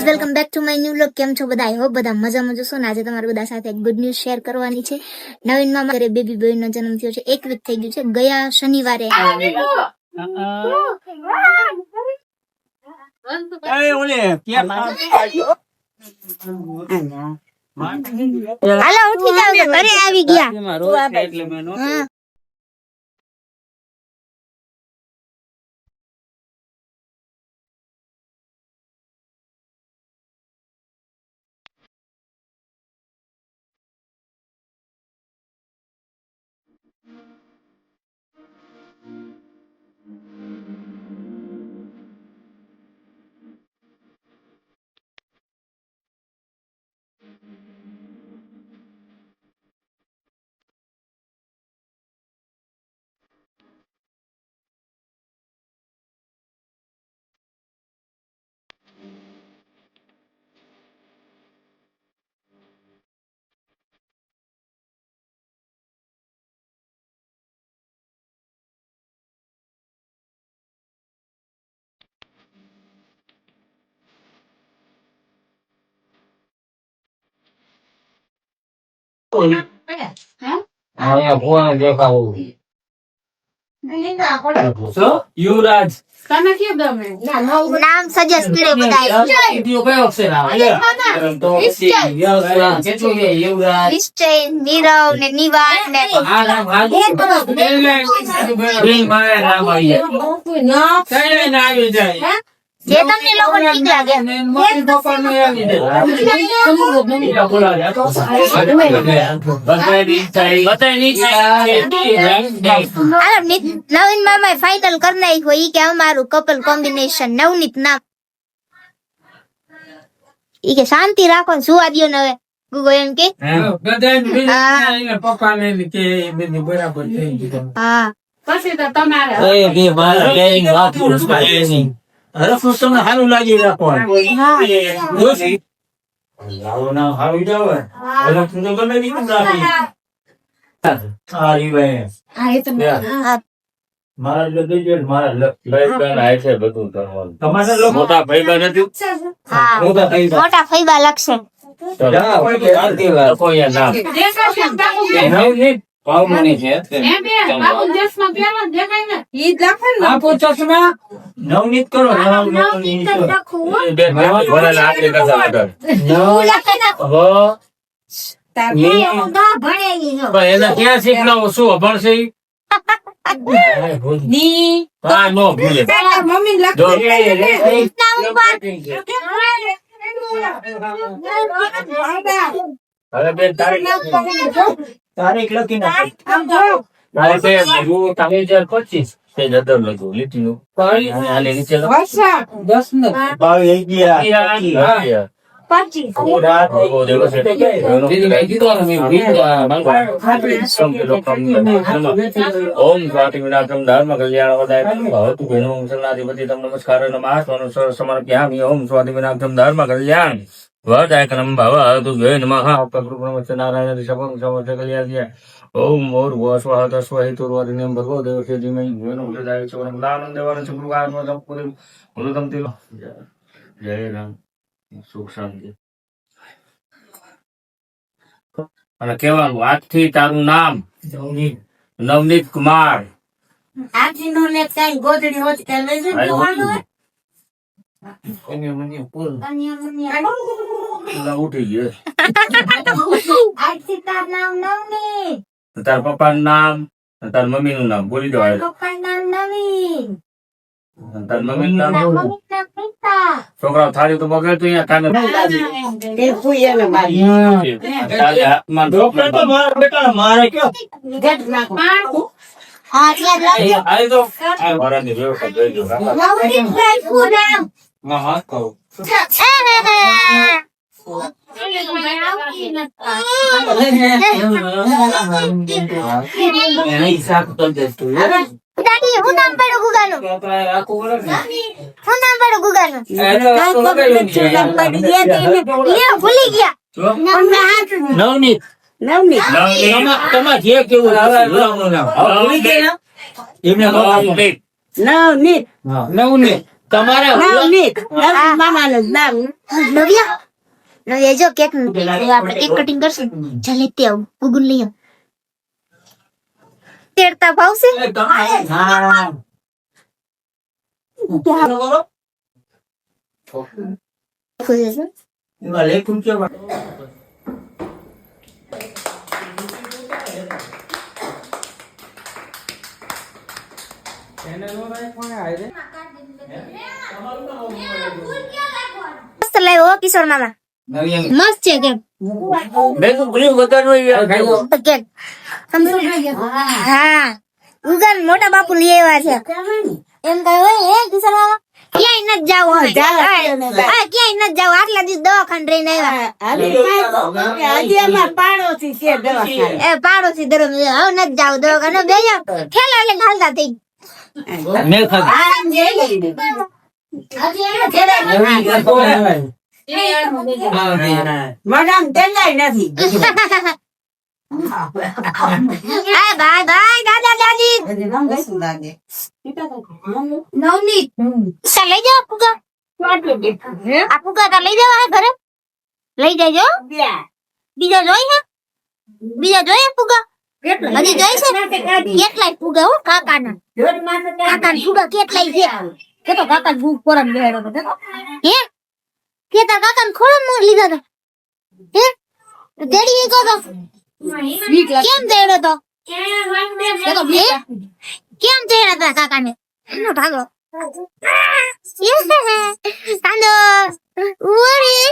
Welcome back to my new vlog. કેમ છો બધા? આઈ હોપ બધા મજામાં જશો ને આજે તમારા બધા સાથે એક ગુડ ન્યૂઝ શેર કરવાની છે. નવીનમાં મારે બેબી બોય નો જન્મ થયો છે. 1 વીક થઈ ગયું છે. ગયા શનિવારે હાલો ઉઠી જાવ, ઘરે આવી ગયા. યુવરાજ નામ સજેસ્ટ કરે બધા. નિશ્ચય, નીરવ ને નિવાસ ને જે તમને લોકો ઠીક લાગે. નવીન મામા ફાઇનલ કરી નાખ્યો ઈ કે અમારું કપલ કોમ્બિનેશન નવનીત નામ. ઈ કે શાંતિ રાખો ને સુવા દ્યો ને હવે ગુગો એમ કે હા પછી તો તમારે સારું લાગી રાખો મોટા ભાઈ નથી. મોટા ફૈબા લક્ષે નવનીત કરો એના ક્યાં શીખલાવો શું ભણશે તારીખ લખી ઓમ સ્વાતિ વિનાશમ ધર્મ કલ્યાણ વદાય નમસ્કાર સમર્પ્યામિ. ઓમ સ્વાતિ વિનાશમ ધર્મ કલ્યાણ વદાયકનમ ભવતુ નમઃ. નારાયણ ઋષભમ સમર્થ કલ્યાણ. ઓમ ભૂર્ભુવઃ સ્વઃ તસ્સૈતુર્વરેણ્યં ભર્ગો દેવસ્ય ધીમહિ ધિયો નો પ્રચોદયાત. સૌરભલાલં દેવાન ચક્રુકાત્મજં પુરીં ઉદતમ તિલો. જય રામ. સુખ શાંતિ. અને કેવાનું આજથી તારું નામ નવનીત કુમાર. આજી નો ને કઈ ગોદડી હોત કે લઈ જજો ઉઠી ગયો. આજથી તાર નામ નવનીત, તાર પપ્પાનું નામ, તાર મમ્મી નું નામ બોલી દો. પપ્પાનું નામ નવીન, તાર મમ્મી નું નામ. મમ્મીનું નામ પિતા. છોકરાઓ થાળી તો બગડે તો દાદી હું નામ પડું ગુગાનું. હું નામ પડું ગુગાનું. ભૂલી ગયા. નવનીત નવની તમારે જે કેવું ગુલાબનું નામ હવે ભૂલી ગયા ને? એમને કહો આપો. નવની હા, નવું નહીં. તમારે નવની મામાનું નામ નવ્યા જો કેક આપણે કેક કટિંગ કરશું ચાલ લેતી આવું ગુગુલ લઈ આવ તેડતા ભાવશે હા. એમાં લેખું છે બા. મસ્ત લાવ્યો કિશોર મામા મસ્ત છે કેક મેં તો ભૂલ્યું બધાનું કેક હા ઉગાન મોટા બાપુ લઈ આવ્યા છે એમ કહે હોય હે કિશોર મામા ક્યાંય નથી જાવ ક્યાંય નથી જાવ આટલા દિવસ દવાખાને રહીને આવ્યા હજી અમાર પાડોશી છે દવાખાને. એ પાડોશી દરમ હવે નથી જાવ દવાખાને બે જાવ ઠેલા એટલે ઘાલતા થઈ મેં ખાધું. આમ જઈ ગઈ. મડામ તેલાય નથી. બાય બાય દાદા દાદી નવની ચાલ લઈ જાઓ ફુગા આ ફુગા તાર લઈ જવા હે ઘરે લઈ જજો બીજા જોઈ હે બીજા જોઈએ ફુગા હજી જોઈ છે કેટલાય ફુગા હો કાકાના ફુગા કેટલાય છે કે તો કાકા ભૂખ પોરામ બેડો તો હે કે તાર કાકાને ખોળમ લીધા હતા હે દેડી ગયો તો કેમ દેડો તો કેમ તેડા હતા કાકાને એનો ઢાગો કાંદો ઉરી